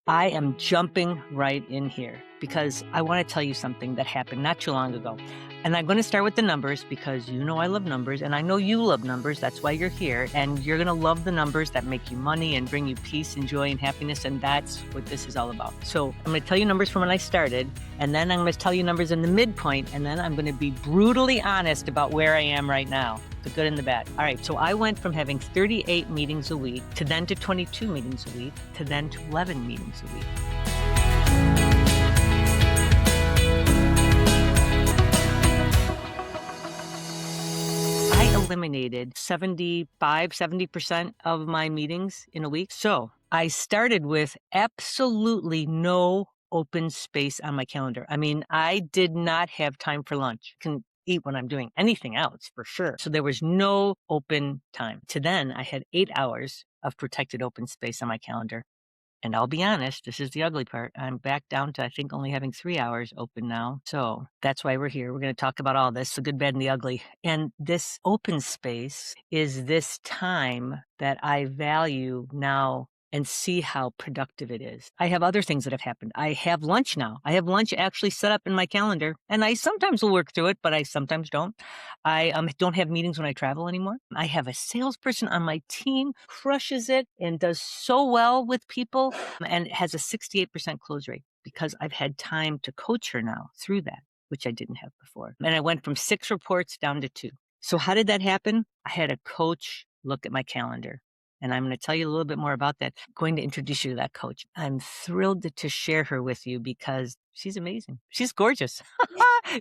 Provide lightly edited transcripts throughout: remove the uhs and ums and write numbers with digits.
I am jumping right in here because I want to tell you something that happened not too long ago. And I'm going to start with the numbers because you know I love numbers and I know you love numbers. That's why you're here. And you're going to love the numbers that make you money and bring you peace and joy and happiness. And that's what this is all about. So I'm going to tell you numbers from when I started, and then I'm going to tell you numbers in the midpoint, and then I'm going to be brutally honest about where I am right now. The good and the bad. All right, so I went from having 38 meetings a week to then to 22 meetings a week to then to 11 meetings a week. I eliminated 70% of my meetings in a week. So I started with absolutely no open space on my calendar. I mean, I did not have time for lunch. Can eat when I'm doing anything else for sure. So there was no open time. To then I had 8 hours of protected open space on my calendar. And I'll be honest, this is the ugly part. I'm back down to, I think, only having 3 hours open now. So that's why we're here. We're going to talk about all this, the good, bad, and the ugly. And this open space is this time that I value now and see how productive it is. I have other things that have happened. I have lunch now. I have lunch actually set up in my calendar, and I sometimes will work through it, but I sometimes don't. I don't have meetings when I travel anymore. I have a salesperson on my team, crushes it and does so well with people and has a 68% close rate because I've had time to coach her now through that, which I didn't have before. And I went from 6 reports down to 2. So how did that happen? I had a coach look at my calendar. And I'm going to tell you a little bit more about that. I'm going to introduce you to that coach. I'm thrilled to share her with you because she's amazing. She's gorgeous.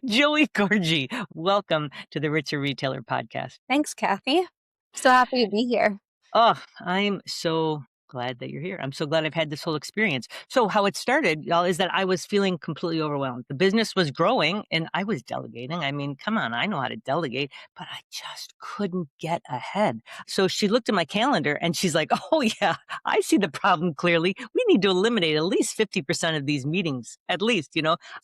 Joey Gourdji, welcome to the Richer Retailer Podcast. Thanks, Cathy. So happy to be here. Oh, I'm so glad that you're here. I'm so glad I've had this whole experience. So how it started, y'all, is that I was feeling completely overwhelmed. The business was growing and I was delegating. I mean, come on, I know how to delegate, but I just couldn't get ahead. So she looked at my calendar and she's like, oh yeah, I see the problem clearly. We need to eliminate at least 50% of these meetings, at least,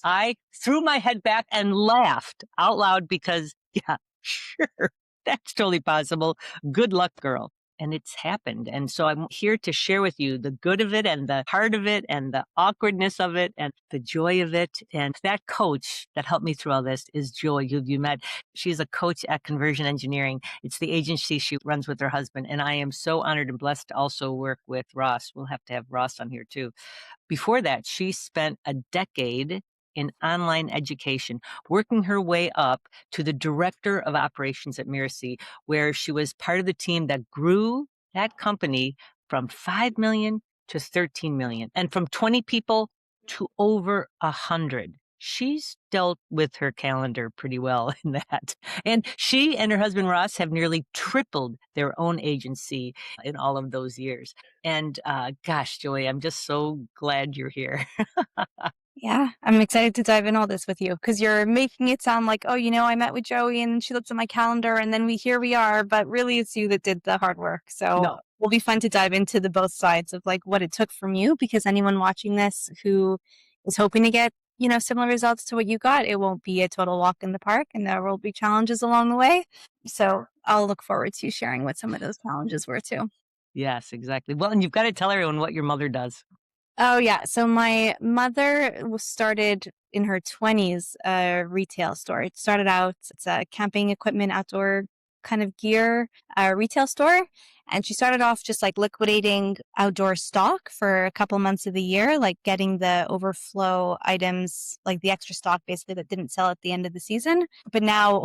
I threw my head back and laughed out loud because yeah, sure, that's totally possible. Good luck, girl. And it's happened. And so I'm here to share with you the good of it and the hard of it and the awkwardness of it and the joy of it. And that coach that helped me through all this is Joy, who you met. She's a coach at Conversion Engineering. It's the agency she runs with her husband. And I am so honored and blessed to also work with Ross. We'll have to have Ross on here too. Before that, she spent a decade in online education, working her way up to the director of operations at Mirasee, where she was part of the team that grew that company from 5 million to 13 million and from 20 people to over 100. She's dealt with her calendar pretty well in that. And she and her husband Ross have nearly tripled their own agency in all of those years. And gosh, Joey, I'm just so glad you're here. Yeah, I'm excited to dive in all this with you because you're making it sound like, oh, I met with Joey and she looked at my calendar and then here we are, but really it's you that did the hard work. So No. It'll be fun to dive into the both sides of like what it took from you, because anyone watching this who is hoping to get, similar results to what you got, it won't be a total walk in the park and there will be challenges along the way. So I'll look forward to sharing what some of those challenges were too. Yes, exactly. Well, and you've got to tell everyone what your mother does. Oh, yeah. So my mother started in her 20s a retail store. It started out, it's a camping equipment, outdoor kind of gear retail store. And she started off just like liquidating outdoor stock for a couple months of the year, like getting the overflow items, like the extra stock basically that didn't sell at the end of the season. But now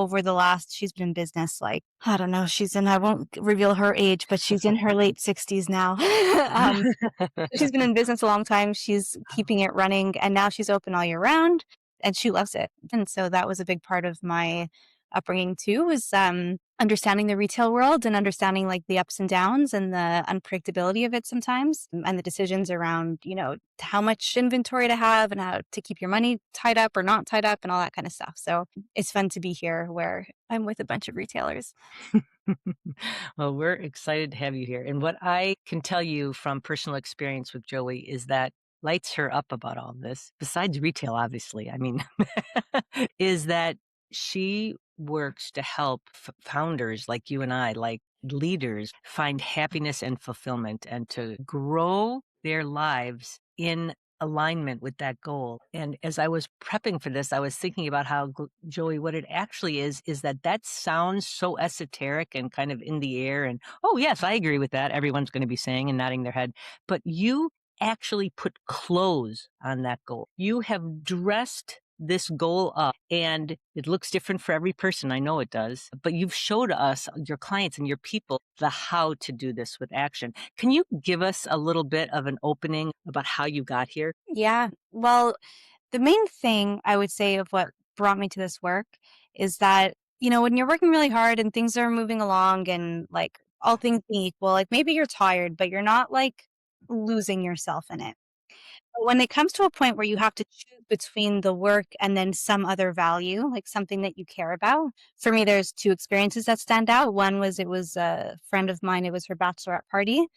she's been in business like, I don't know, I won't reveal her age, but she's in her late 60s now. She's been in business a long time. She's keeping it running and now she's open all year round and she loves it. And so that was a big part of my upbringing too, was understanding the retail world and understanding like the ups and downs and the unpredictability of it sometimes, and the decisions around, how much inventory to have and how to keep your money tied up or not tied up and all that kind of stuff. So it's fun to be here where I'm with a bunch of retailers. Well, we're excited to have you here. And what I can tell you from personal experience with Joey is that lights her up about all this, besides retail, obviously, I mean, is that she works to help founders like you and I, like leaders, find happiness and fulfillment and to grow their lives in alignment with that goal. And as I was prepping for this, I was thinking about how, Joey, what it actually is that that sounds so esoteric and kind of in the air. And, oh, yes, I agree with that. Everyone's going to be saying and nodding their head. But you actually put clothes on that goal. You have dressed this goal up, and it looks different for every person. I know it does, but you've showed us, your clients and your people, the how to do this with action. Can you give us a little bit of an opening about how you got here? Yeah. Well, the main thing I would say of what brought me to this work is that, when you're working really hard and things are moving along and like all things being equal, like maybe you're tired, but you're not like losing yourself in it. But when it comes to a point where you have to choose between the work and then some other value, like something that you care about, for me, there's two experiences that stand out. One was it was a friend of mine, it was her bachelorette party.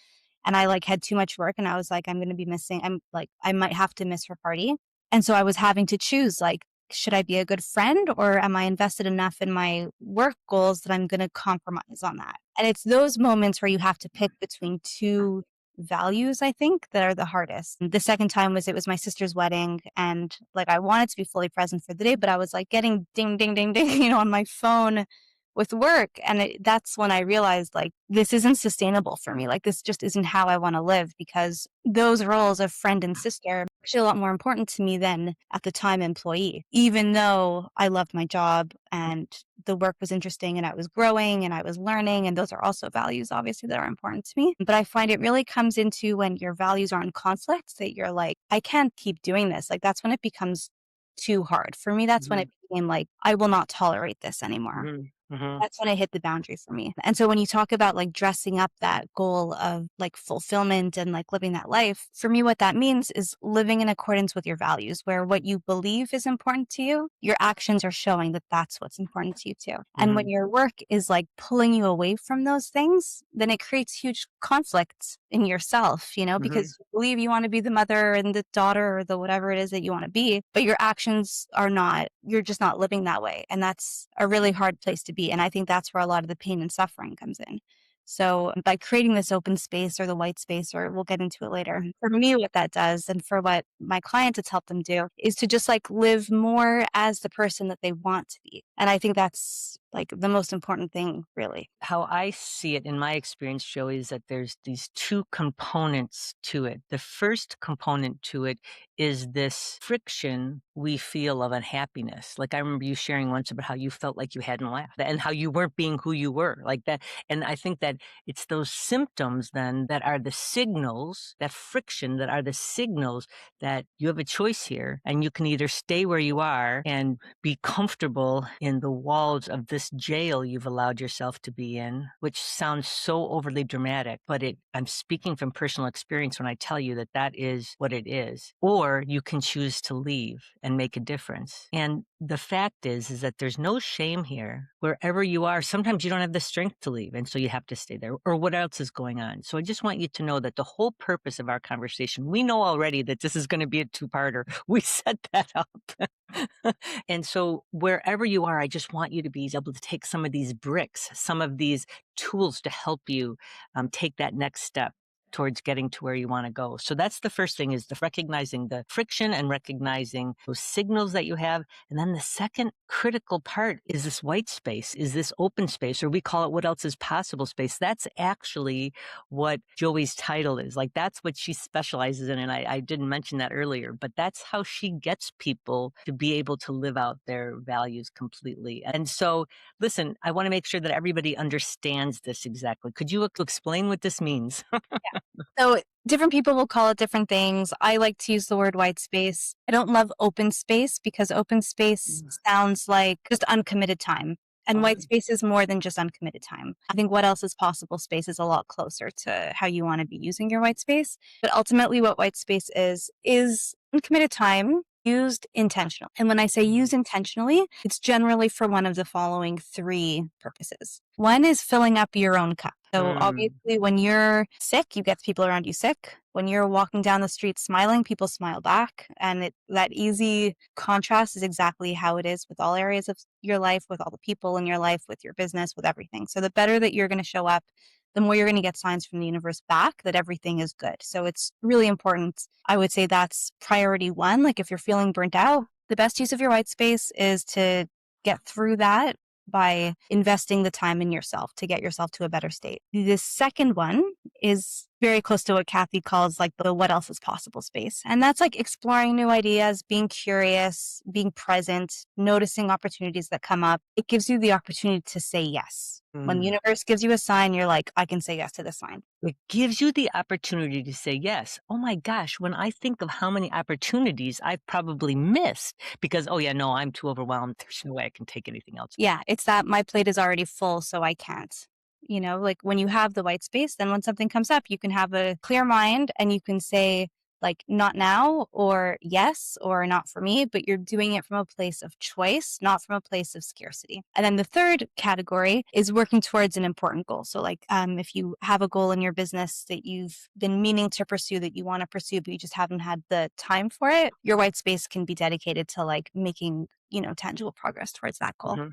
And I like had too much work and I was like, I'm going to be missing, I'm like, I might have to miss her party. And so I was having to choose like, should I be a good friend or am I invested enough in my work goals that I'm going to compromise on that? And it's those moments where you have to pick between two values, I think, that are the hardest. The second time was it was my sister's wedding and like I wanted to be fully present for the day, but I was like getting ding, ding, ding, ding, on my phone with work. And that's when I realized like this isn't sustainable for me. Like this just isn't how I want to live because those roles of friend and sister are actually a lot more important to me than at the time employee, even though I loved my job and the work was interesting and I was growing and I was learning. And those are also values, obviously, that are important to me. But I find it really comes into when your values are in conflict that you're like, I can't keep doing this. Like that's when it becomes too hard. For me, that's when Mhm, it became like, I will not tolerate this anymore. mhm, mhm, That's when I hit the boundary for me. And so when you talk about like dressing up that goal of like fulfillment and like living that life, for me, what that means is living in accordance with your values, where what you believe is important to you, your actions are showing that that's what's important to you too. And when mhm, your work is like pulling you away from those things, then it creates huge conflicts in yourself, mhm, because you believe you want to be the mother and the daughter or the whatever it is that you want to be, but your actions are not, you're just not living that way. And that's a really hard place to be. And I think that's where a lot of the pain and suffering comes in. So by creating this open space or the white space, or we'll get into it later, for me, what that does and for what my clients it's helped them do is to just like live more as the person that they want to be. And I think that's like the most important thing, really. How I see it in my experience, Joey, is that there's these two components to it. The first component to it is this friction we feel of unhappiness. Like I remember you sharing once about how you felt like you hadn't laughed and how you weren't being who you were, like that. And I think that it's those symptoms then that are the signals, that friction that are the signals that you have a choice here. And you can either stay where you are and be comfortable in the walls of this jail you've allowed yourself to be in, which sounds so overly dramatic, but I'm speaking from personal experience when I tell you that that is what it is. Or you can choose to leave and make a difference. And the fact is that there's no shame here. Wherever you are, sometimes you don't have the strength to leave, and so you have to stay there, or what else is going on. So I just want you to know that the whole purpose of our conversation, we know already that this is going to be a two-parter. We set that up. And so wherever you are, I just want you to be able to take some of these bricks, some of these tools to help you take that next step towards getting to where you want to go. So that's the first thing, is the recognizing the friction and recognizing those signals that you have. And then the second critical part is this white space, is this open space, or we call it what else is possible space. That's actually what Joey's title is. Like that's what she specializes in. And I didn't mention that earlier, but that's how she gets people to be able to live out their values completely. And so, listen, I want to make sure that everybody understands this exactly. Could you explain what this means? So different people will call it different things. I like to use the word white space. I don't love open space because open space sounds like just uncommitted time. And white space is more than just uncommitted time. I think what else is possible space is a lot closer to how you want to be using your white space. But ultimately, what white space is uncommitted time used intentionally. And when I say use intentionally, it's generally for one of the following three purposes. One is filling up your own cup. So Mm, obviously, when you're sick, you get the people around you sick. When you're walking down the street smiling, people smile back. And that easy contrast is exactly how it is with all areas of your life, with all the people in your life, with your business, with everything. So the better that you're going to show up, the more you're going to get signs from the universe back that everything is good. So it's really important. I would say that's priority one. Like if you're feeling burnt out, the best use of your white space is to get through that by investing the time in yourself to get yourself to a better state. The second one is very close to what Cathy calls like the what else is possible space. And that's like exploring new ideas, being curious, being present, noticing opportunities that come up. It gives you the opportunity to say yes. When the Mm. universe gives you a sign, you're like, I can say yes to this sign. It gives you the opportunity to say yes. Oh my gosh, when I think of how many opportunities I've probably missed because, oh yeah, no, I'm too overwhelmed. There's no way I can take anything else. Yeah, it's that my plate is already full, so I can't. You know, like when you have the white space, then when something comes up, you can have a clear mind and you can say, like, not now, or yes, or not for me, but you're doing it from a place of choice, not from a place of scarcity. And then the third category is working towards an important goal. So, like, if you have a goal in your business that you've been meaning to pursue, that you want to pursue, but you just haven't had the time for it, your white space can be dedicated to like making, tangible progress towards that goal. Hmm.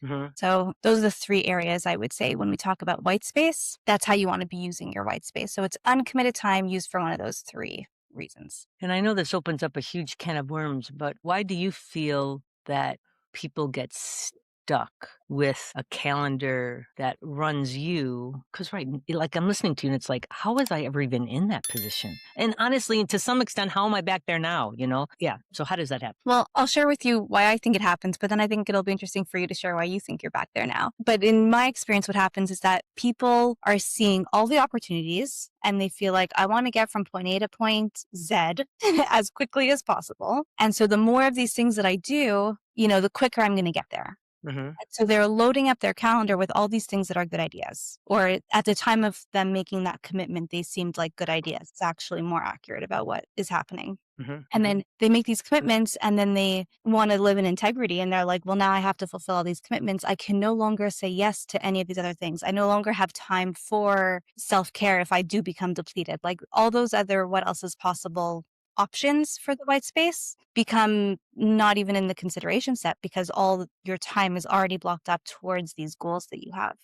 Hmm. So those are the three areas I would say when we talk about white space. That's how you want to be using your white space. So it's uncommitted time used for one of those three reasons. And I know this opens up a huge can of worms, but why do you feel that people get stuck with a calendar that runs you? Because, right, like I'm listening to you and it's like, how was I ever even in that position? And honestly, to some extent, how am I back there now? Yeah. So, how does that happen? Well, I'll share with you why I think it happens, but then I think it'll be interesting for you to share why you think you're back there now. But in my experience, what happens is that people are seeing all the opportunities and they feel like I want to get from point A to point Z as quickly as possible. And so the more of these things that I do, the quicker I'm going to get there. Hmm. So they're loading up their calendar with all these things that are good ideas. Or at the time of them making that commitment, they seemed like good ideas. It's actually more accurate about what is happening. Hmm. And then they make these commitments and then they want to live in integrity. And they're like, well, now I have to fulfill all these commitments. I can no longer say yes to any of these other things. I no longer have time for self-care if I do become depleted. Like all those other what else is possible options for the white space become not even in the consideration set because all your time is already blocked up towards these goals that you have.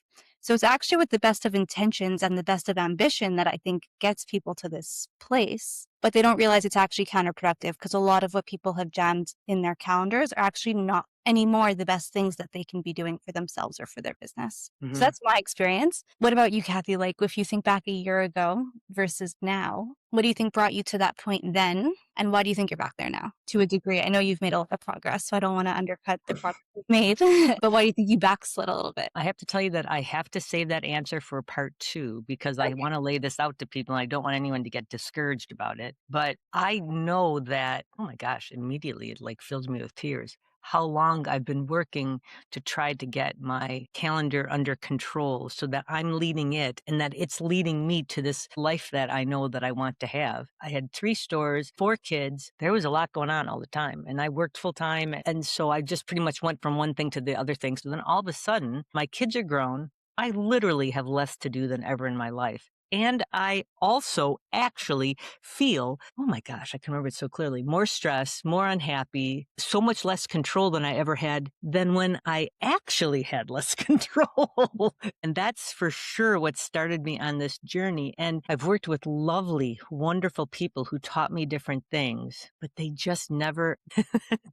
So it's actually with the best of intentions and the best of ambition that I think gets people to this place, but they don't realize it's actually counterproductive because a lot of what people have jammed in their calendars are actually not anymore the best things that they can be doing for themselves or for their business. So Hmm. that's my experience. What about you, Cathy? Like if you think back a year ago versus now, what do you think brought you to that point then? And why do you think you're back there now to a degree? I know you've made a lot of progress, so I don't want to undercut the progress you've made, but why do you think you backslid a little bit? I have to tell you that I have to save that answer for part two because I Okay. want to lay this out to people and I don't want anyone to get discouraged about it. But I know that, oh my gosh, immediately it like fills me with tears. How long I've been working to try to get my calendar under control so that I'm leading it and that it's leading me to this life that I know that I want to have. I had 3 stores, 4 kids. There was a lot going on all the time and I worked full time. And so I just pretty much went from one thing to the other thing. So then all of a sudden, my kids are grown. I literally have less to do than ever in my life. And I also actually feel, oh my gosh, I can remember it so clearly, more stress, more unhappy, so much less control than I ever had than when I actually had less control. And that's for sure what started me on this journey. And I've worked with lovely, wonderful people who taught me different things, but they just never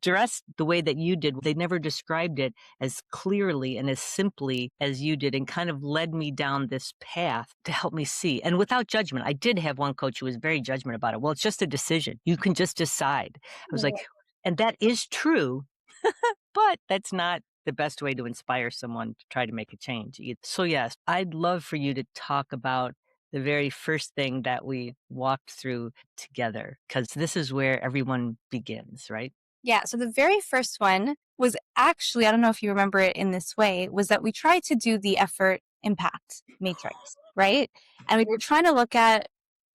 dressed the way that you did. They never described it as clearly and as simply as you did and kind of led me down this path to help me see. And without judgment, I did have one coach who was very judgment about it. Well, it's just a decision. You can just decide. I was like, and that is true, but that's not the best way to inspire someone to try to make a change. So, yes, I'd love for you to talk about the very first thing that we walked through together, because this is where everyone begins, right? Yeah. So the very first one was actually, I don't know if you remember it in this way, was that we tried to do the effort impact matrix, right? And we were trying to look at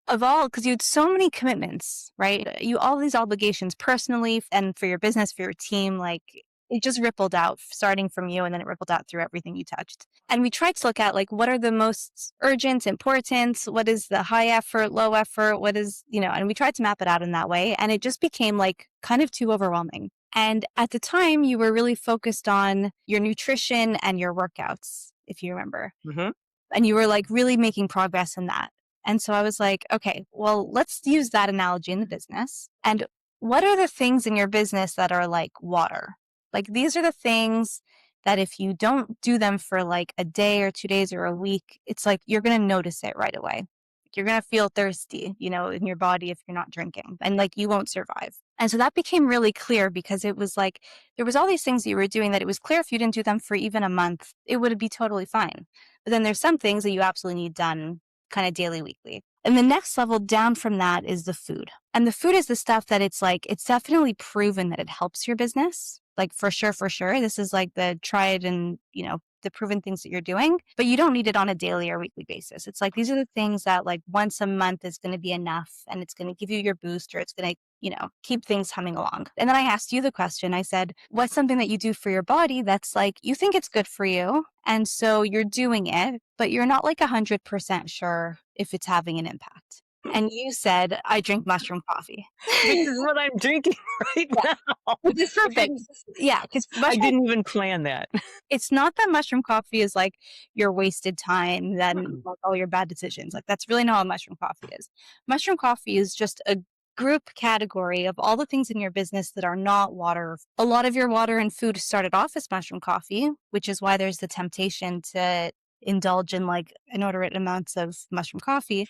of all, because you had so many commitments, right? You all these obligations personally and for your business, for your team, like it just rippled out starting from you and then it rippled out through everything you touched. And we tried to look at like what are the most urgent, important, what is the high effort, low effort, what is, and we tried to map it out in that way. And it just became like kind of too overwhelming. And at the time, you were really focused on your nutrition and your workouts, if you remember. and you were like really making progress in that. And so I was like, okay, well, let's use that analogy in the business. And what are the things in your business that are like water? Like these are the things that if you don't do them for like a day or 2 days or a week, it's like you're going to notice it right away. You're going to feel thirsty, in your body if you're not drinking, and like you won't survive. And so that became really clear because it was like there was all these things you were doing that it was clear if you didn't do them for even a month, it would be totally fine. But then there's some things that you absolutely need done kind of daily, weekly. And the next level down from that is the food. And the food is the stuff that it's like, it's definitely proven that it helps your business. Like for sure, for sure. This is like the tried and, the proven things that you're doing, but you don't need it on a daily or weekly basis. It's like, these are the things that like once a month is going to be enough and it's going to give you your boost, or it's going to keep things humming along. And then I asked you the question. I said, what's something that you do for your body that's like, you think it's good for you, and so you're doing it, but you're not like 100% sure if it's having an impact? And you said, I drink mushroom coffee. Which is what I'm drinking right Yeah, now. which is perfect. Yeah, because I mushroom, didn't even plan that. it's not that mushroom coffee is like your wasted time, then like all your bad decisions. Like that's really not what mushroom coffee is. Mushroom coffee is just a group category of all the things in your business that are not water. A lot of your water and food started off as mushroom coffee, which is why there's the temptation to indulge in like inordinate amounts of mushroom coffee.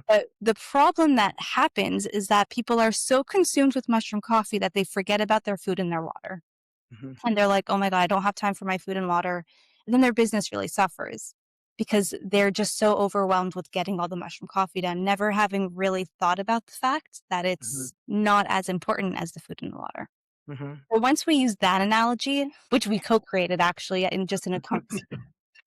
But the problem that happens is that people are so consumed with mushroom coffee that they forget about their food and their water. Mhm, And they're like, oh my God, I don't have time for my food and water. And then their business really suffers because they're just so overwhelmed with getting all the mushroom coffee done, never having really thought about the fact that mhm, it's not as important as the food and the water. mhm. But once we use that analogy, which we co-created actually in a conversation,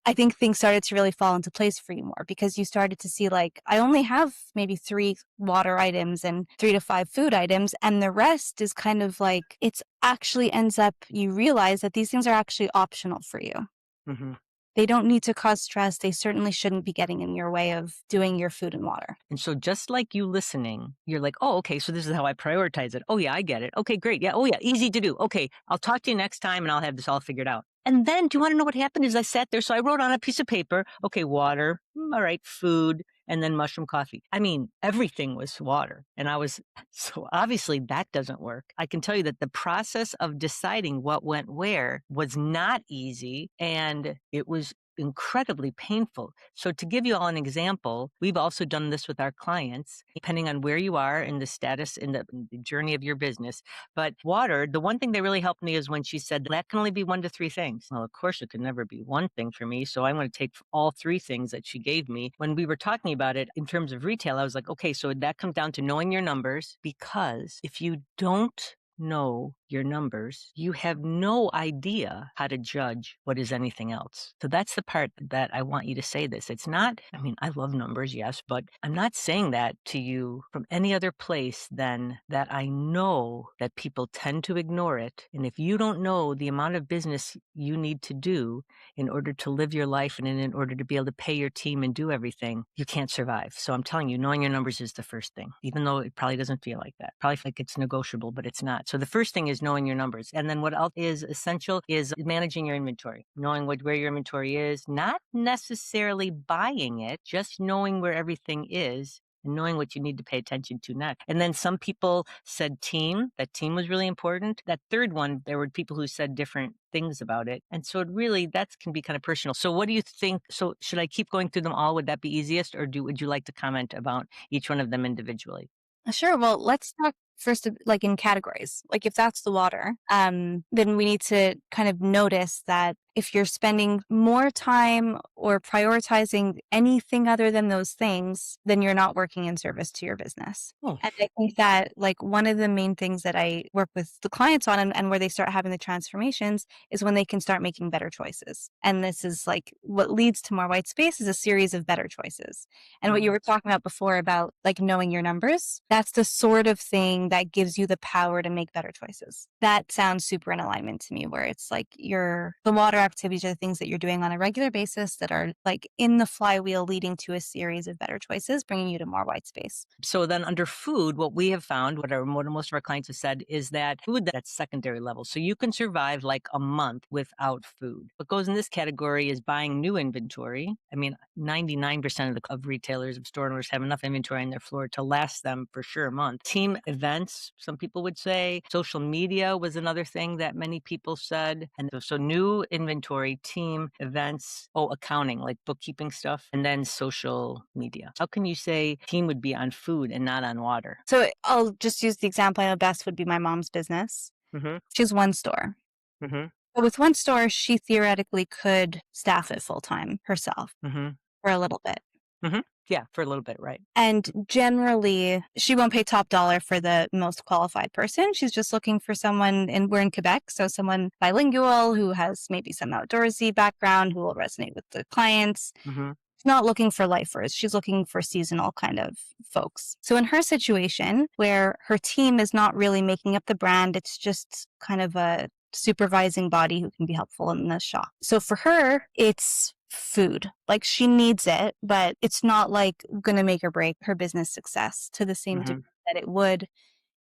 I think things started to really fall into place for you more because you started to see like, I only have maybe 3 water items and 3 to 5 food items. And the rest is kind of like, it's actually ends up, you realize that these things are actually optional for you. Mhm. They don't need to cause stress. They certainly shouldn't be getting in your way of doing your food and water. And so just like you listening, you're like, "Oh, okay, so this is how I prioritize it. Oh, yeah, I get it. Okay, great. Yeah, oh, yeah, easy to do. Okay, I'll talk to you next time and I'll have this all figured out." And then do you wanna know what happened is I sat there, so I wrote on a piece of paper, okay, water, all right, food, and then mushroom coffee. I mean, everything was water, and I was so obviously that doesn't work. I can tell you that the process of deciding what went where was not easy, and it was incredibly painful. So to give you all an example, we've also done this with our clients, depending on where you are in the status in the journey of your business. But water, the one thing that really helped me is when she said that can only be 1 to 3 things. Well, of course it could never be one thing for me. So I'm going to take all 3 things that she gave me. When we were talking about it in terms of retail, I was like, okay, so that comes down to knowing your numbers, because if you don't know your numbers, you have no idea how to judge what is anything else. So that's the part that I want you to say this. It's not, I mean, I love numbers, yes, but I'm not saying that to you from any other place than that I know that people tend to ignore it. And if you don't know the amount of business you need to do in order to live your life and in order to be able to pay your team and do everything, you can't survive. So I'm telling you, knowing your numbers is the first thing, even though it probably doesn't feel like that. Probably feel like it's negotiable, but it's not. So the first thing is knowing your numbers. And then what else is essential is managing your inventory, knowing where your inventory is, not necessarily buying it, just knowing where everything is and knowing what you need to pay attention to next. And then some people said team. That team was really important. That third one, there were people who said different things about it. And so it really, that can be kind of personal. So what do you think? So should I keep going through them all? Would that be easiest? Or would you like to comment about each one of them individually? Sure. Well, let's talk first, like in categories. Like if that's the water, then we need to kind of notice that if you're spending more time or prioritizing anything other than those things, then you're not working in service to your business. Oh. And I think that like one of the main things that I work with the clients on, and where they start having the transformations, is when they can start making better choices. And this is like what leads to more white space is a series of better choices. And what you were talking about before about like knowing your numbers, that's the sort of thing that gives you the power to make better choices. That sounds super in alignment to me, where it's like the water activities are the things that you're doing on a regular basis that are like in the flywheel leading to a series of better choices, bringing you to more white space. So then under food, what we have found, what most of our clients have said is that food that's secondary level. So you can survive like a month without food. What goes in this category is buying new inventory. I mean, 99% of retailers, of store owners have enough inventory on their floor to last them for sure a month. Team events, some people would say. Social media was another thing that many people said. And so new inventory, team events, accounting, like bookkeeping stuff, and then social media. How can you say team would be on food and not on water? So I'll just use the example I know best would be my mom's business. Mm-hmm. She has one store. Mm-hmm. But with one store, she theoretically could staff it full time herself Mm-hmm. for a little bit. Mm-hmm. Yeah, for a little bit, right. And generally, she won't pay top dollar for the most qualified person. She's just looking for someone, and we're in Quebec, so someone bilingual who has maybe some outdoorsy background who will resonate with the clients. Mm-hmm. She's not looking for lifers. She's looking for seasonal kind of folks. So in her situation, where her team is not really making up the brand, it's just kind of a supervising body who can be helpful in the shop. So for her, it's food. Like she needs it, but it's not like going to make or break her business success to the same Mm-hmm. degree that it would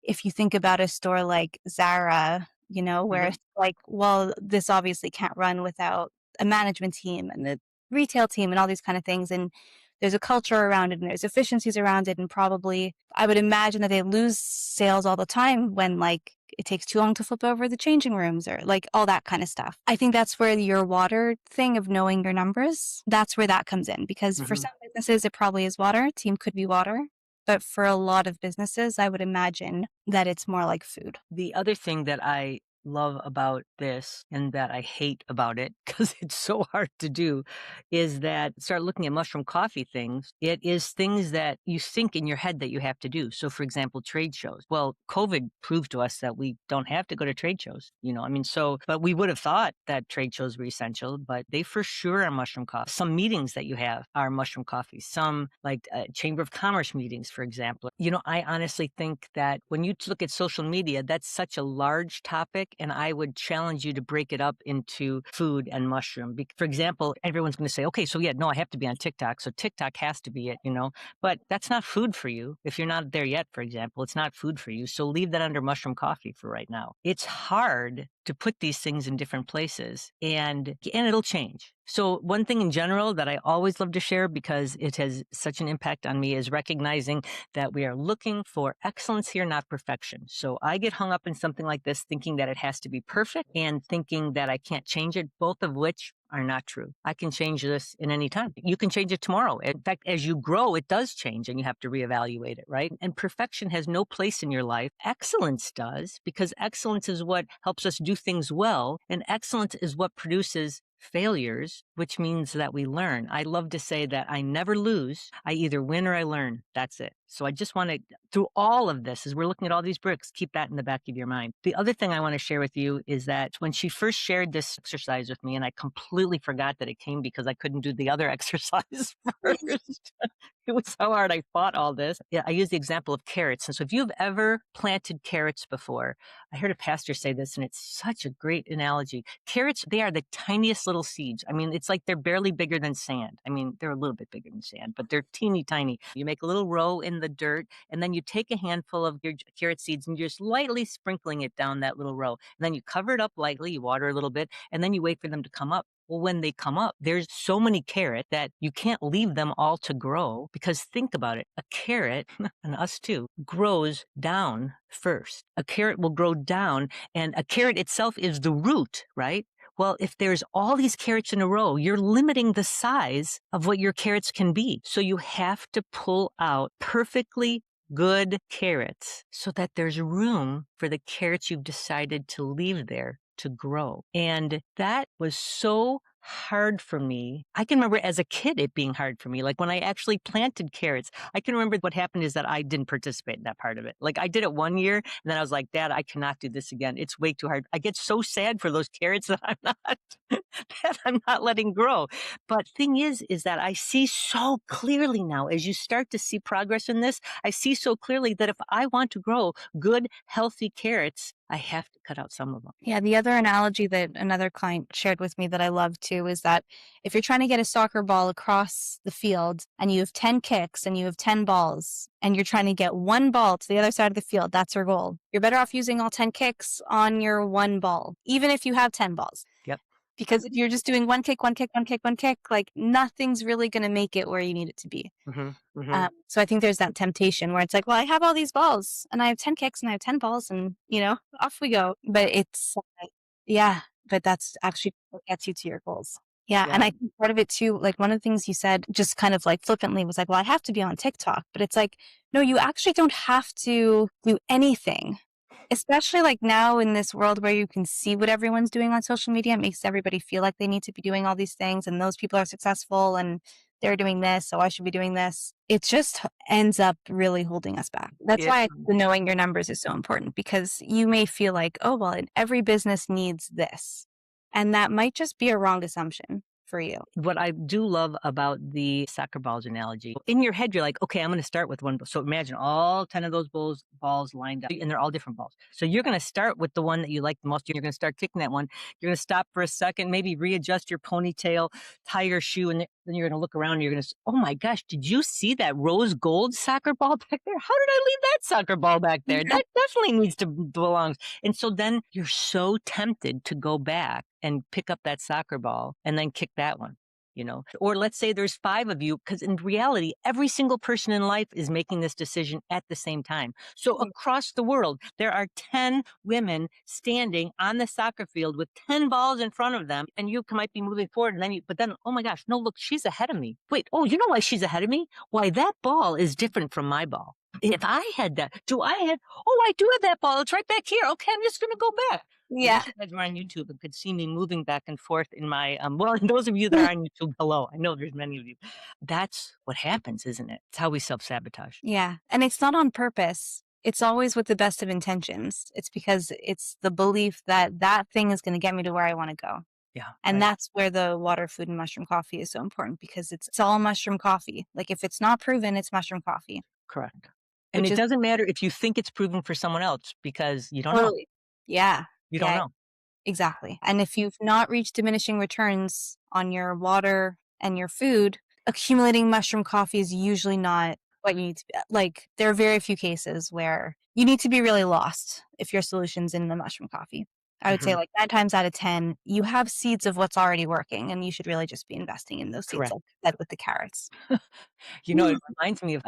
if you think about a store like Zara, where Mm-hmm. it's like, well, this obviously can't run without a management team and the retail team and all these kind of things. And there's a culture around it and there's efficiencies around it. And probably I would imagine that they lose sales all the time when like it takes too long to flip over the changing rooms or like all that kind of stuff. I think that's where your water thing of knowing your numbers, that's where that comes in. Because for Mm-hmm. some businesses, it probably is water. Team could be water. But for a lot of businesses, I would imagine that it's more like food. The other thing that I love about this and that I hate about it because it's so hard to do is that start looking at mushroom coffee things. It is things that you think in your head that you have to do. So for example, trade shows. Well, COVID proved to us that we don't have to go to trade shows, but we would have thought that trade shows were essential, but they for sure are mushroom coffee. Some meetings that you have are mushroom coffee. Some like Chamber of Commerce meetings, for example. I honestly think that when you look at social media, that's such a large topic. And I would challenge you to break it up into food and mushroom. For example, everyone's going to say, okay, so yeah, no, I have to be on TikTok. So TikTok has to be it, but that's not food for you. If you're not there yet, for example, it's not food for you. So leave that under mushroom coffee for right now. It's hard to put these things in different places and it'll change. So one thing in general that I always love to share because it has such an impact on me is recognizing that we are looking for excellence here, not perfection. So I get hung up in something like this, thinking that it has to be perfect and thinking that I can't change it, both of which are not true. I can change this in any time. You can change it tomorrow. In fact, as you grow, it does change and you have to reevaluate it, right? And perfection has no place in your life. Excellence does, because excellence is what helps us do things well. And excellence is what produces failures, which means that we learn. I love to say that I never lose. I either win or I learn. That's it. So I just want to, through all of this, as we're looking at all these bricks, keep that in the back of your mind. The other thing I want to share with you is that when she first shared this exercise with me, and I completely forgot that it came because I couldn't do the other exercise first. It was so hard. I fought all this. Yeah, I use the example of carrots. And so if you've ever planted carrots before, I heard a pastor say this, and it's such a great analogy. Carrots, they are the tiniest little seeds. I mean, it's like they're barely bigger than sand. I mean, they're a little bit bigger than sand, but they're teeny tiny. You make a little row in the dirt, and then you take a handful of your carrot seeds and you're just lightly sprinkling it down that little row. And then you cover it up lightly, you water a little bit, and then you wait for them to come up. Well, when they come up, there's so many carrots that you can't leave them all to grow because think about it. A carrot, and us too, grows down first. A carrot will grow down, and a carrot itself is the root, right? Well, if there's all these carrots in a row, you're limiting the size of what your carrots can be. So you have to pull out perfectly good carrots so that there's room for the carrots you've decided to leave there to grow. And that was so hard for me. I can remember as a kid it being hard for me. Like when I actually planted carrots, I can remember what happened is that I didn't participate in that part of it. Like I did it one year and then I was like, Dad, I cannot do this again. It's way too hard. I get so sad for those carrots that I'm not letting grow. But thing is that I see so clearly now as you start to see progress in this, I see so clearly that if I want to grow good, healthy carrots, I have to cut out some of them. Yeah, the other analogy that another client shared with me that I love too is that if you're trying to get a soccer ball across the field and you have 10 kicks and you have 10 balls and you're trying to get one ball to the other side of the field, that's your goal. You're better off using all 10 kicks on your one ball, even if you have 10 balls. Yep. Because if you're just doing one kick, one kick, one kick, one kick, like nothing's really going to make it where you need it to be. Mhm, mhm. So I think there's that temptation where it's like, well, I have all these balls and I have 10 kicks and I have 10 balls and, off we go. But yeah, but that's actually what gets you to your goals. Yeah. Yeah. And I think part of it too, like one of the things you said just kind of like flippantly was like, well, I have to be on TikTok. But it's like, no, you actually don't have to do anything. Especially like now in this world where you can see what everyone's doing on social media, it makes everybody feel like they need to be doing all these things and those people are successful and they're doing this, so I should be doing this. It just ends up really holding us back. That's It why the knowing your numbers is so important because you may feel like, oh, well, every business needs this. And that might just be a wrong assumption for you. What I do love about the soccer balls analogy, in your head, you're like, okay, I'm going to start with one. So imagine all 10 of those balls lined up, and they're all different balls. So you're going to start with the one that you like the most. You're going to start kicking that one. You're going to stop for a second, maybe readjust your ponytail, tie your shoe, and then you're going to look around and you're going to, oh my gosh, did you see that rose gold soccer ball back there? How did I leave that soccer ball back there? That definitely needs to belong. And so then you're so tempted to go back and pick up that soccer ball and then kick that one. Or let's say there's 5 of you, because in reality, every single person in life is making this decision at the same time. So across the world, there are 10 women standing on the soccer field with 10 balls in front of them, and you might be moving forward, and then, oh my gosh, no, look, she's ahead of me. Wait, oh, you know why she's ahead of me? Why, that ball is different from my ball. If I had that, I do have that ball. It's right back here. Okay, I'm just going to go back. Yeah. If you guys were on YouTube and could see me moving back and forth in my, well, those of you that are on YouTube, hello. I know there's many of you. That's what happens, isn't it? It's how we self-sabotage. Yeah. And it's not on purpose. It's always with the best of intentions. It's because it's the belief that that thing is going to get me to where I want to go. Yeah. And right. that's where the water, food, and mushroom coffee is so important because it's all mushroom coffee. Like if it's not proven, it's mushroom coffee. Correct. And Which it is doesn't matter if you think it's proven for someone else because you don't know. totally. Yeah. You don't Yeah. know. Exactly. And if you've not reached diminishing returns on your water and your food, accumulating mushroom coffee is usually not what you need to be. Like, there are very few cases where you need to be really lost if your solution's in the mushroom coffee. I would say, like, 9 times out of 10, you have seeds of what's already working, and you should really just be investing in those seeds, Correct. like that with the carrots. It reminds me of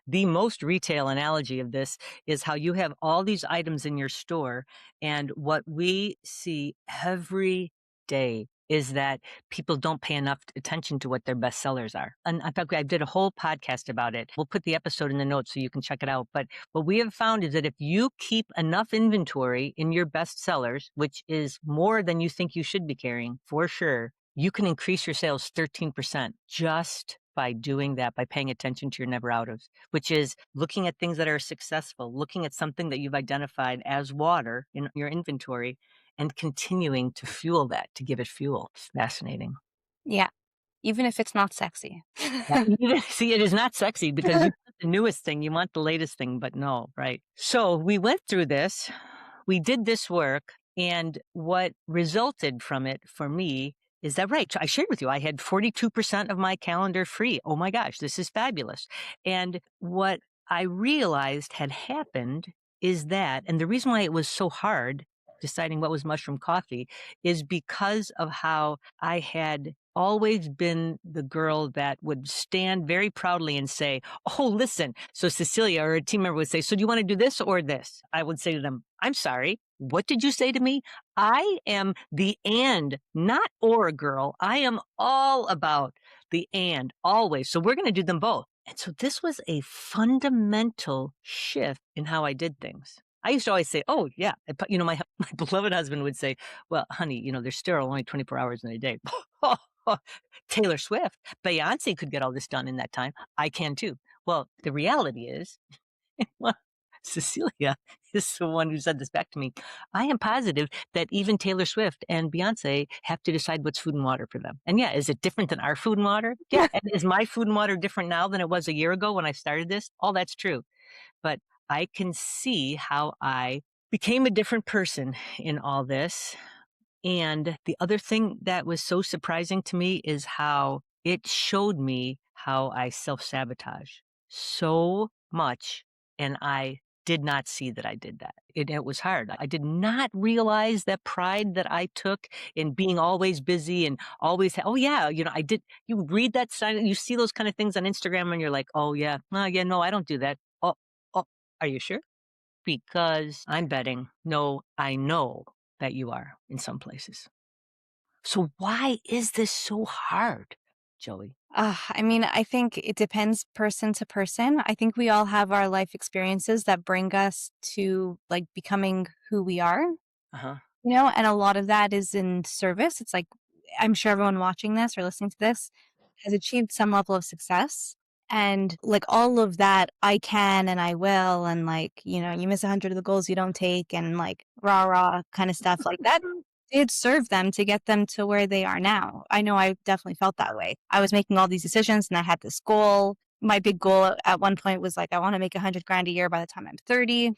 the most retail analogy of this is how you have all these items in your store. And what we see every day is that people don't pay enough attention to what their best sellers are. And in fact, I did a whole podcast about it. We'll put the episode in the notes so you can check it out. But what we have found is that if you keep enough inventory in your best sellers, which is more than you think you should be carrying for sure, you can increase your sales 13% just by doing that, by paying attention to your never out of, which is looking at things that are successful, looking at something that you've identified as water in your inventory and continuing to fuel that, to give it fuel. It's fascinating. Yeah. Even if it's not sexy. See, it is not sexy because you want the newest thing, you want the latest thing, but no, right? So we went through this, we did this work, and what resulted from it for me is that, right, I shared with you, I had 42% of my calendar free. Oh my gosh, this is fabulous. And what I realized had happened is that, and the reason why it was so hard deciding what was mushroom coffee is because of how I had always been the girl that would stand very proudly and say, oh, listen. So Cecilia or a team member would say, so do you want to do this or this? I would say to them, I'm sorry. What did you say to me? I am the and, not or girl. I am all about the and always. So we're going to do them both. And so this was a fundamental shift in how I did things. I used to always say, oh, yeah. My beloved husband would say, well, honey, there's still only 24 hours in a day. Taylor Swift, Beyonce could get all this done in that time. I can too. Well, the reality is, well, Cecilia is the one who said this back to me. I am positive that even Taylor Swift and Beyonce have to decide what's food and water for them. And yeah, is it different than our food and water? Yeah. And is my food and water different now than it was a year ago when I started this? All that's true. But I can see how I became a different person in all this. And the other thing that was so surprising to me is how it showed me how I self sabotage so much. And I did not see that I did that. It was hard. I did not realize that pride that I took in being always busy and always, oh, yeah, I did. You read that sign, you see those kind of things on Instagram, and you're like, oh, yeah, yeah, no, I don't do that. Oh, are you sure? Because I'm betting, no, I know that you are in some places. So why is this so hard, Joey? I mean, I think it depends person to person. I think we all have our life experiences that bring us to like becoming who we are, Uh-huh. and a lot of that is in service. It's like, I'm sure everyone watching this or listening to this has achieved some level of success. And like all of that, I can and I will, and like, you miss 100 of the goals you don't take, and like rah rah kind of stuff like that did serve them to get them to where they are now. I know I definitely felt that way. I was making all these decisions and I had this goal. My big goal at one point was like, I want to make 100 grand a year by the time I'm 30.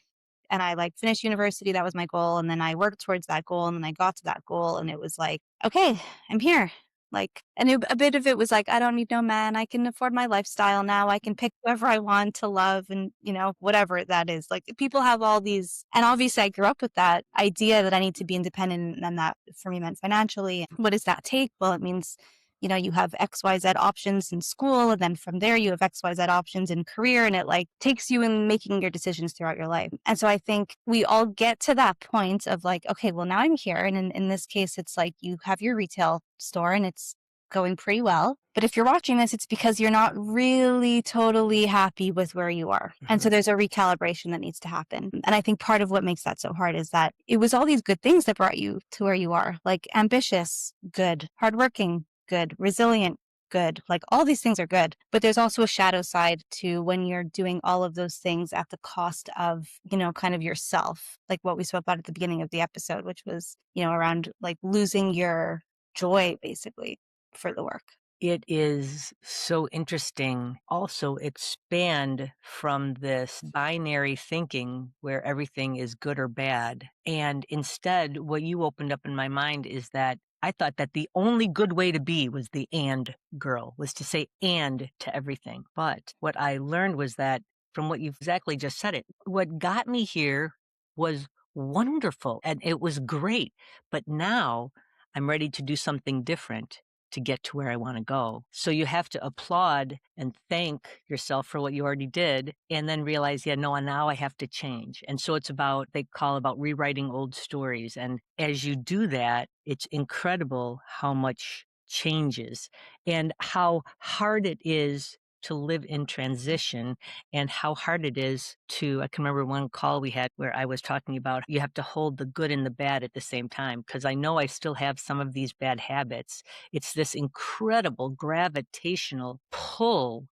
And I like finished university. That was my goal. And then I worked towards that goal. And then I got to that goal. And it was like, okay, I'm here. Like, and a bit of it was like, I don't need no man. I can afford my lifestyle now. I can pick whoever I want to love and, whatever that is. Like, people have all these. And obviously, I grew up with that idea that I need to be independent. And that for me meant financially. What does that take? Well, it means, you have XYZ options in school. And then from there, you have XYZ options in career. And it like takes you in making your decisions throughout your life. And so I think we all get to that point of like, okay, well, now I'm here. And in this case, it's like you have your retail store and it's going pretty well. But if you're watching this, it's because you're not really totally happy with where you are. And so Mhm. there's a recalibration that needs to happen. And I think part of what makes that so hard is that it was all these good things that brought you to where you are, like ambitious, good, hardworking, good, resilient, good. Like all these things are good. But there's also a shadow side to when you're doing all of those things at the cost of, kind of yourself, like what we spoke about at the beginning of the episode, which was, around like losing your joy basically for the work. It is so interesting. Also, expand from this binary thinking where everything is good or bad. And instead, what you opened up in my mind is that I thought that the only good way to be was the and girl, was to say and to everything. But what I learned was that from what you've exactly just said it, what got me here was wonderful and it was great. But now I'm ready to do something different to get to where I want to go. So you have to applaud and thank yourself for what you already did and then realize, yeah, no, now I have to change. And so it's about, they call about rewriting old stories. And as you do that, it's incredible how much changes and how hard it is to live in transition and how hard it is to, I can remember one call we had where I was talking about you have to hold the good and the bad at the same time because I know I still have some of these bad habits. It's this incredible gravitational pull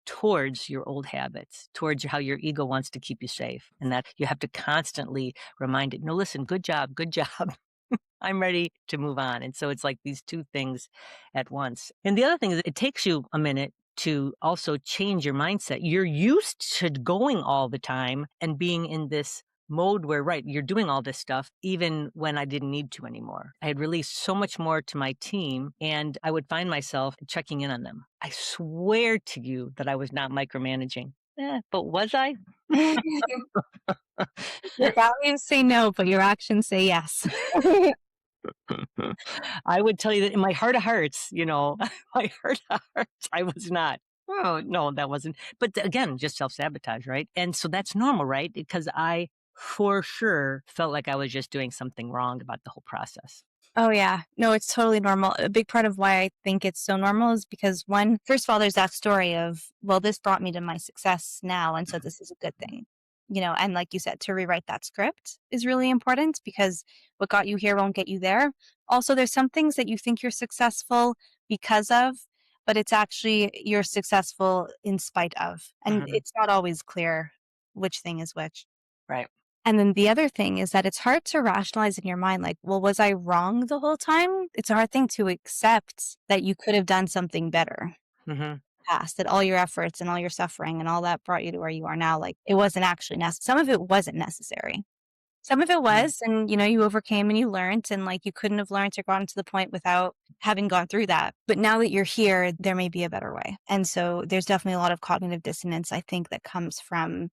towards your old habits, towards how your ego wants to keep you safe, and that you have to constantly remind it, no, listen, good job, good job. I'm ready to move on. And so it's like these two things at once. And the other thing is it takes you a minute to also change your mindset. You're used to going all the time and being in this mode where, right, you're doing all this stuff even when I didn't need to anymore. I had released so much more to my team and I would find myself checking in on them. I swear to you that I was not micromanaging. But was I? Your values say no, but your actions say yes. I would tell you that in my heart of hearts, my heart of hearts, I was not. Oh, no, that wasn't. But again, just self sabotage, right? And so that's normal, right? Because I for sure felt like I was just doing something wrong about the whole process. Oh, yeah. No, it's totally normal. A big part of why I think it's so normal is because one, first of all, there's that story of, well, this brought me to my success now. And so this is a good thing. And like you said, to rewrite that script is really important because what got you here won't get you there. Also, there's some things that you think you're successful because of, but it's actually you're successful in spite of. And Mhm. it's not always clear which thing is which. Right. And then the other thing is that it's hard to rationalize in your mind, like, well, was I wrong the whole time? It's a hard thing to accept that you could have done something better Hmm. past, that all your efforts and all your suffering and all that brought you to where you are now. Like, it wasn't actually necessary. Some of it wasn't necessary. Some of it Mm. was, and, you know, you overcame and you learned, and, like, you couldn't have learned or gotten to the point without having gone through that. But now that you're here, there may be a better way. And so there's definitely a lot of cognitive dissonance, I think, that comes from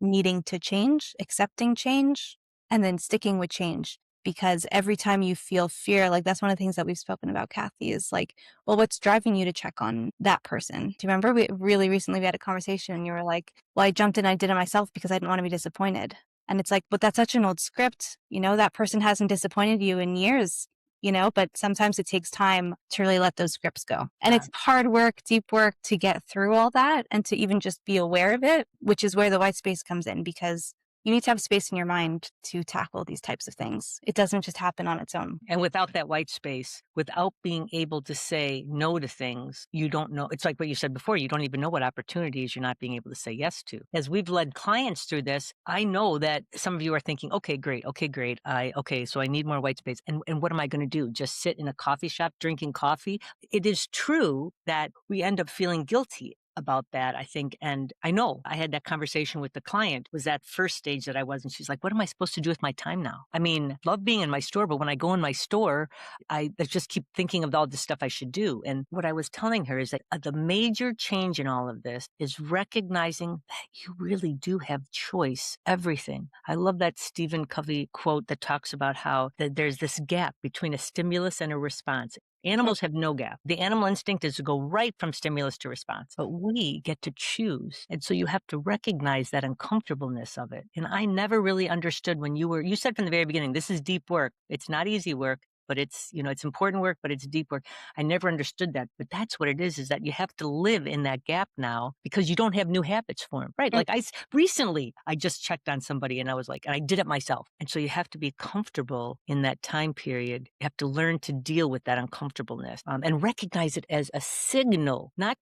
needing to change, accepting change, and then sticking with change. Because every time you feel fear, like that's one of the things that we've spoken about, Kathy, is like, well, what's driving you to check on that person? Do you remember we really recently we had a conversation and you were like, well, I jumped in, I did it myself because I didn't want to be disappointed. And it's like, but that's such an old script. You know, that person hasn't disappointed you in years, you know, but sometimes it takes time to really let those scripts go. And Yeah. it's hard work, deep work to get through all that and to even just be aware of it, which is where the white space comes in because you need to have space in your mind to tackle these types of things. It doesn't just happen on its own. And without that white space, without being able to say no to things, you don't know. It's like what you said before, you don't even know what opportunities you're not being able to say yes to. As we've led clients through this, I know that some of you are thinking, okay, great. Okay, great. Okay, so I need more white space. And what am I going to do? Just sit in a coffee shop drinking coffee? It is true that we end up feeling guilty about that, I think. And I know I had that conversation with the client, was that first stage that I was. And she's like, what am I supposed to do with my time now? I mean, love being in my store, but when I go in my store, I just keep thinking of all the stuff I should do. And what I was telling her is that the major change in all of this is recognizing that you really do have choice, everything. I love that Stephen Covey quote that talks about how that there's this gap between a stimulus and a response. Animals have no gap. The animal instinct is to go right from stimulus to response, but we get to choose. And so you have to recognize that uncomfortableness of it. And I never really understood when you said from the very beginning, this is deep work. It's not easy work, but it's, it's important work, but it's deep work. I never understood that, but that's what it is that you have to live in that gap now because you don't have new habits formed, right? Mm. Like recently, I just checked on somebody and I was like, and I did it myself. And so you have to be comfortable in that time period. You have to learn to deal with that uncomfortableness and recognize it as a signal, not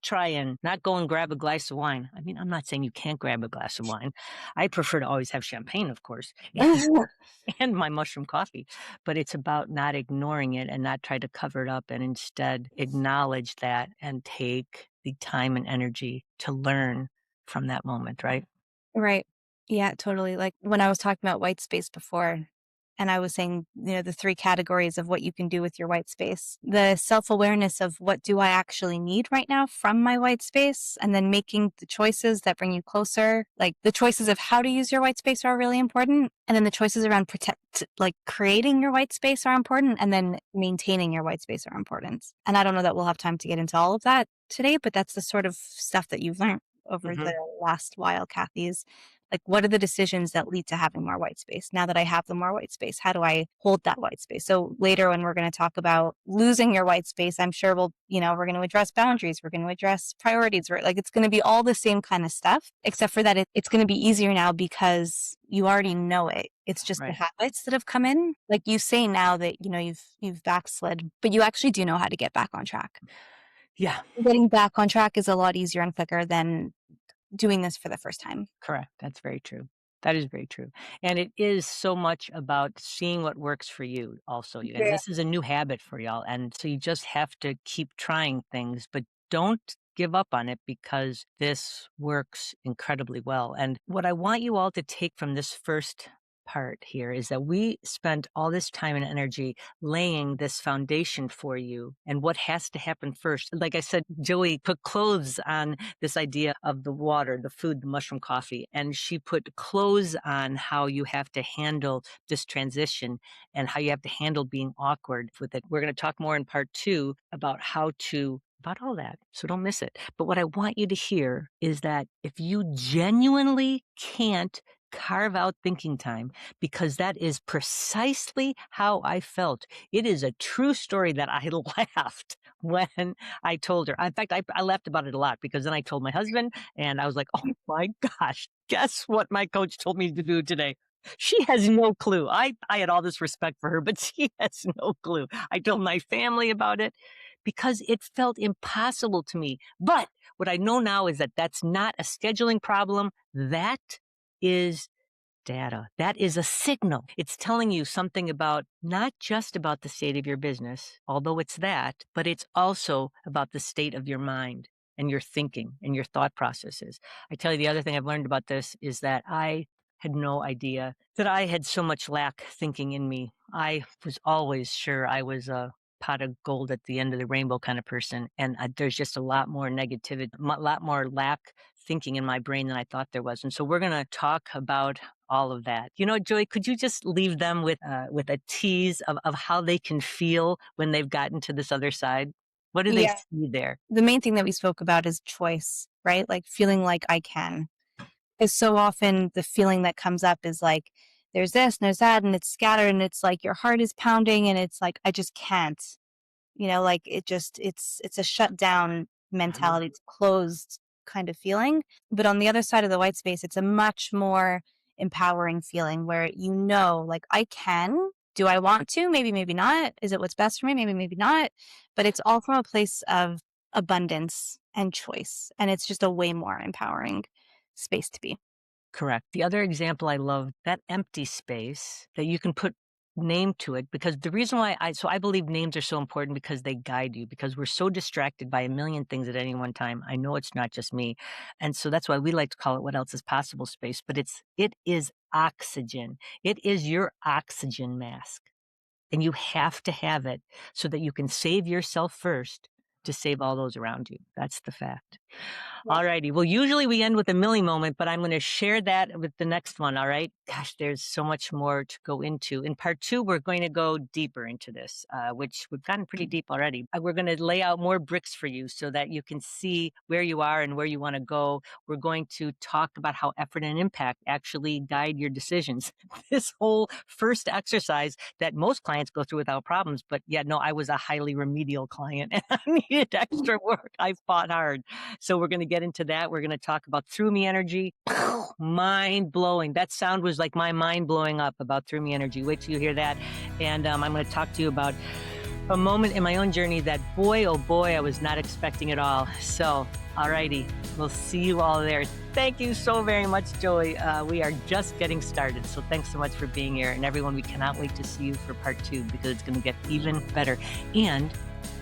go and grab a glass of wine. I mean, I'm not saying you can't grab a glass of wine. I prefer to always have champagne, of course, and my mushroom coffee, but it's about not ignoring it and not try to cover it up and instead acknowledge that and take the time and energy to learn from that moment, right? Right. Yeah, totally. Like when I was talking about white space before, and I was saying, you know, the three categories of what you can do with your white space, the self awareness of what do I actually need right now from my white space, and then making the choices that bring you closer. Like the choices of how to use your white space are really important. And then the choices around like creating your white space are important. And then maintaining your white space are important. And I don't know that we'll have time to get into all of that today, but that's the sort of stuff that you've learned over Hmm. the last while, Kathy, is like, what are the decisions that lead to having more white space? Now that I have the more white space, how do I hold that white space? So later when we're going to talk about losing your white space, I'm sure we're going to address boundaries. We're going to address priorities. Like it's going to be all the same kind of stuff, except for that it's going to be easier now because you already know it. It's just the Right. habits that have come in. Like you say now that, you know, you've backslid, but you actually do know how to get back on track. Yeah. Getting back on track is a lot easier and quicker than doing this for the first time. Correct. That's very true. That is very true. And it is so much about seeing what works for you also, you guys. Yeah. This is a new habit for y'all. And so you just have to keep trying things, but don't give up on it because this works incredibly well. And what I want you all to take from this first part here is that we spent all this time and energy laying this foundation for you and what has to happen first. Like I said, Joey put clothes on this idea of the water, the food, the mushroom coffee, and she put clothes on how you have to handle this transition and how you have to handle being awkward with it. We're going to talk more in part 2 about about all that. So don't miss it. But what I want you to hear is that if you genuinely can't carve out thinking time, because that is precisely how I felt. It is a true story that I laughed when I told her. In fact, I laughed about it a lot because then I told my husband and I was like, oh my gosh, guess what my coach told me to do today? She has no clue. I had all this respect for her, but she has no clue. I told my family about it because it felt impossible to me. But what I know now is that that's not a scheduling problem. That is data. That is a signal. It's telling you something about not just about the state of your business, although it's that, but it's also about the state of your mind and your thinking and your thought processes. I tell you, the other thing I've learned about this is that I had no idea that I had so much lack thinking in me. I was always sure I was a pot of gold at the end of the rainbow kind of person. And there's just a lot more negativity, a lot more lack thinking in my brain than I thought there was. And so we're going to talk about all of that. You know, Joy, could you just leave them with a tease of how they can feel when they've gotten to this other side? What do they Yeah. see there? The main thing that we spoke about is choice, right? Like feeling like I can. Because so often the feeling that comes up is like, there's this and there's that, and it's scattered, and it's like your heart is pounding, and it's like, I just can't. Like it's a shut down mentality, it's closed kind of feeling. But on the other side of the white space, it's a much more empowering feeling where like I can. Do I want to? Maybe, maybe not. Is it what's best for me? Maybe, maybe not. But it's all from a place of abundance and choice. And it's just a way more empowering space to be. Correct. The other example I love, that empty space that you can put name to it, because the reason why I believe names are so important because they guide you, because we're so distracted by a million things at any one time. I know it's not just me. And so that's why we like to call it what else is possible space, but it is oxygen. It is your oxygen mask. And you have to have it so that you can save yourself first to save all those around you. That's the fact. All righty. Well, usually we end with a Millie moment, but I'm going to share that with the next one. All right. Gosh, there's so much more to go into. In part 2, we're going to go deeper into this, which we've gotten pretty deep already. We're going to lay out more bricks for you so that you can see where you are and where you want to go. We're going to talk about how effort and impact actually guide your decisions. This whole first exercise that most clients go through without problems, but yeah, no, I was a highly remedial client and I needed extra work. I fought hard. So we're going to get into that. We're going to talk about through me energy. Mind blowing. That sound was like my mind blowing up about through me energy. Wait till you hear that. And I'm going to talk to you about a moment in my own journey that, boy, oh boy, I was not expecting at all. So, all righty. We'll see you all there. Thank you so very much, Joey. We are just getting started. So thanks so much for being here. And everyone, we cannot wait to see you for part 2 because it's going to get even better. And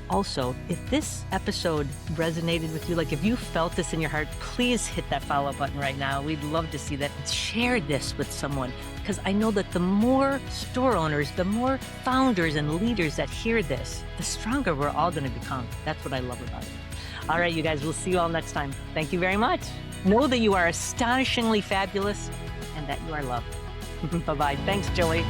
also, if this episode resonated with you, like if you felt this in your heart, please hit that follow-up button right now. We'd love to see that. Share this with someone, because I know that the more store owners, the more founders and leaders that hear this, the stronger we're all going to become. That's what I love about it. All right, you guys, we'll see you all next time. Thank you very much. Know that you are astonishingly fabulous and that you are loved. Bye-bye. Thanks, Joey.